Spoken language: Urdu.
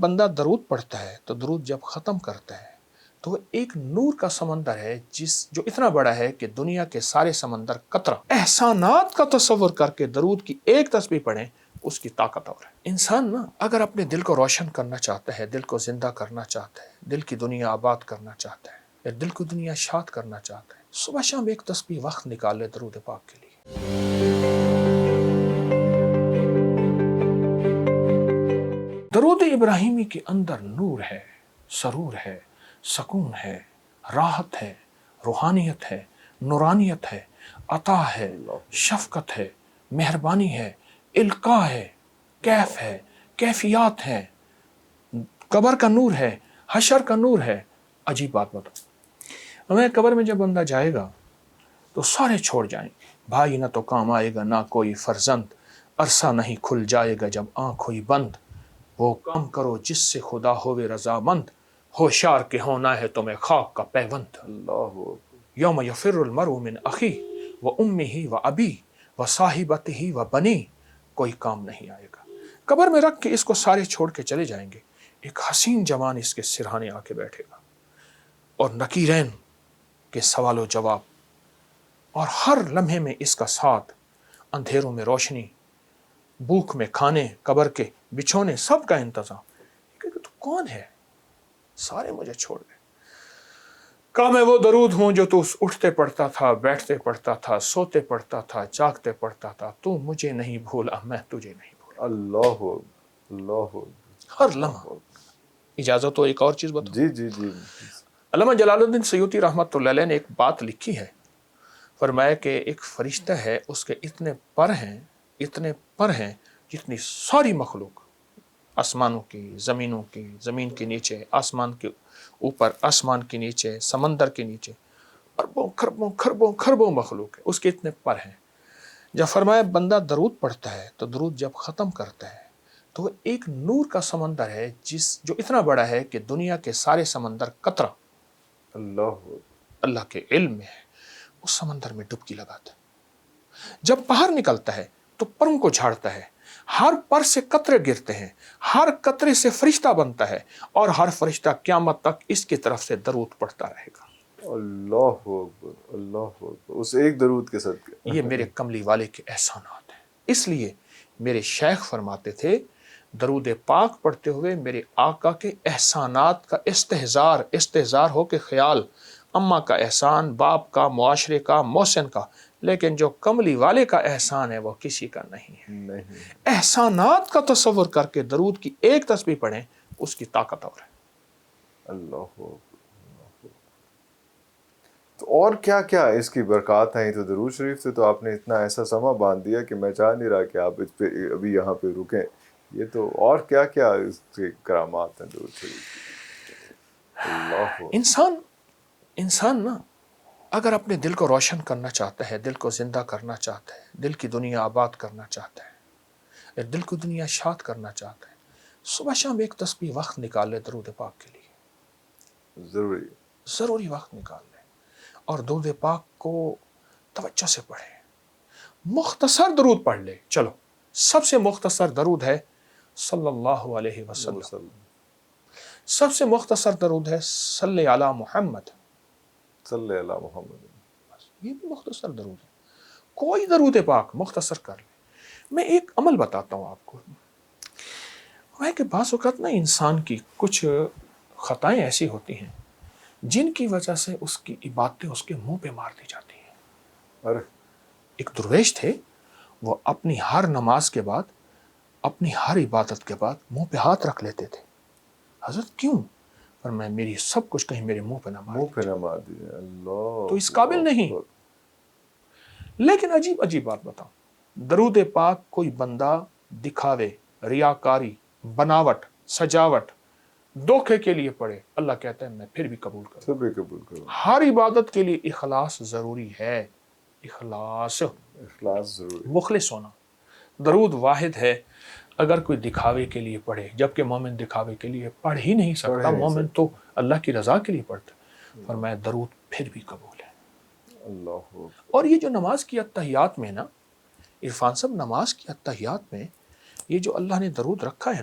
بندہ درود پڑھتا ہے تو درود جب ختم کرتا ہے تو وہ ایک نور کا سمندر ہے جو اتنا بڑا ہے کہ دنیا کے سارے سمندر قطرہ احسانات کا تصور کر کے درود کی ایک تسبیح پڑھیں، اس کی طاقت اور ہے۔ انسان اگر اپنے دل کو روشن کرنا چاہتا ہے، دل کو زندہ کرنا چاہتا ہے، دل کی دنیا آباد کرنا چاہتا ہے یا دل کی دنیا شاد کرنا چاہتا ہے، صبح شام ایک تسبیح وقت نکال لے درود پاک کے لیے۔ درود ابراہیمی کے اندر نور ہے، سرور ہے، سکون ہے، راحت ہے، روحانیت ہے، نورانیت ہے، عطا ہے، شفقت ہے، مہربانی ہے، القاء ہے، کیف ہے، کیفیات ہے، قبر کا نور ہے، حشر کا نور ہے۔ عجیب بات بتاؤ، ہمیں قبر میں جب بندہ جائے گا تو سارے چھوڑ جائیں گے، بھائی نہ تو کام آئے گا نہ کوئی فرزند، عرصہ نہیں کھل جائے گا جب آنکھ ہوئی بند، وہ کام کرو جس سے خدا ہوئے رضامند، ہوشیار کے ہونا ہے تمہیں خاک کا پیوند۔ اللہ یوم یفر المرء من اخیہ و امہ و ابی و صاحبتہ و بنی، کوئی کام نہیں آئے گا۔ قبر میں رکھ کے اس کو سارے چھوڑ کے چلے جائیں گے، ایک حسین جوان اس کے سرہانے آ کے بیٹھے گا اور نکیرین کے سوال و جواب، اور ہر لمحے میں اس کا ساتھ، اندھیروں میں روشنی، بھوک میں کھانے، قبر کے بچھونے، سب کا انتظام۔ کہ تو کون ہے؟ سارے مجھے چھوڑ گئے، کہا میں وہ درود ہوں جو تو اٹھتے پڑھتا تھا، بیٹھتے پڑھتا تھا، سوتے پڑھتا تھا، جاگتے پڑھتا تھا، تو مجھے نہیں بھولا، میں تجھے نہیں بھولا۔ اللہ اللہ ہر لمحہ۔ اجازت تو ایک اور چیز بتاؤ۔ جی جی جی علامہ جلال الدین سیوطی رحمۃ اللہ علیہ نے ایک بات لکھی ہے، فرمایا کہ ایک فرشتہ ہے، اس کے اتنے پر ہیں جتنی ساری مخلوق، آسمانوں کی، زمینوں کی، زمین کے نیچے، آسمان کے اوپر، آسمان کے نیچے، سمندر کے نیچے، اربوں خربوں خربوں خربوں مخلوق ہے، اس کے اتنے پر ہیں۔ جب فرمایا بندہ درود پڑھتا ہے تو درود جب ختم کرتا ہے تو وہ ایک نور کا سمندر ہے جو اتنا بڑا ہے کہ دنیا کے سارے سمندر قطرہ اللہ کے علم میں ہے، اس سمندر میں ڈبکی لگاتا ہے۔ جب باہر نکلتا ہے تو پروں کو جھاڑتا ہے، ہر پر سے قطرے گرتے ہیں، ہر قطرے سے فرشتہ بنتا ہے، اور ہر فرشتہ قیامت تک اس کی طرف سے درود پڑھتا رہے گا۔ اللہ اکبر اللہ اکبر، اس ایک درود کے صدقے۔ یہ میرے کملی والے کے احسانات ہیں۔ اس لیے میرے شیخ فرماتے تھے درود پاک پڑھتے ہوئے میرے آقا کے احسانات کا استحضار ہو کے خیال، اماں کا احسان، باپ کا، معاشرے کا، محسن کا، لیکن جو کملی والے کا احسان ہے وہ کسی کا نہیں ہے۔ احسانات کا تصور کر کے درود کی ایک تسبیح پڑھیں، اس کی طاقت اور ہے۔ اللہ تو اور کیا کیا اس کی برکات ہیں؟ تو درود شریف سے تو آپ نے اتنا ایسا سما باندھ دیا کہ میں چاہ نہیں رہا کہ آپ اس پہ ابھی یہاں پہ رکیں۔ یہ تو اور کیا کیا اس کے کرامات ہیں درود شریف کی؟ اللہ انسان اگر اپنے دل کو روشن کرنا چاہتا ہے، دل کو زندہ کرنا چاہتا ہے، دل کی دنیا آباد کرنا چاہتا ہے یا دل کی دنیا شاد کرنا چاہتا ہے، صبح شام ایک تسبیح وقت نکال لے درود پاک کے لیے، ضروری وقت نکال لے، اور درود پاک کو توجہ سے پڑھے۔ مختصر درود پڑھ لے، چلو سب سے مختصر درود ہے صلی اللہ علیہ وسلم، سب سے مختصر درود ہے صلی علی محمد، صلی اللہ محمد۔ یہ بھی مختصر درود ہے، کوئی درود پاک مختصر کر لے۔ میں ایک عمل بتاتا ہوں آپ کو، وہ ہے کہ بعض اوقات انسان کی کچھ خطائیں ایسی ہوتی ہیں جن کی وجہ سے اس کی عبادتیں اس کے منہ پہ مار دی جاتی ہیں۔ ایک درویش تھے، وہ اپنی ہر نماز کے بعد، اپنی ہر عبادت کے بعد منہ پہ ہاتھ رکھ لیتے تھے۔ حضرت کیوں؟ پر میں میری سب کچھ کہیں میرے منہ پہ نہ مار دیجیے۔ اللہ تو اس قابل نہیں۔ لیکن عجیب بات بتاؤں، درود پاک کوئی بندہ دکھاوے، ریاکاری، بناوٹ، سجاوٹ، دھوکے کے لیے پڑھے، اللہ کہتا ہے میں پھر بھی قبول کروں۔ ہر عبادت کے لیے اخلاص ضروری ہے، اخلاص ضروری، مخلص ہونا۔ درود واحد ہے، اگر کوئی دکھاوے کے لیے پڑھے، جبکہ مومن دکھاوے کے لیے پڑھ ہی نہیں سکتا، مومن تو اللہ کی رضا کے لیے پڑھتا ہے، فرمایا درود پھر بھی قبول ہے۔ اور یہ جو نماز کی اتحیات میں عرفان صاحب، نماز کی اتحیات میں یہ جو اللہ نے درود رکھا ہے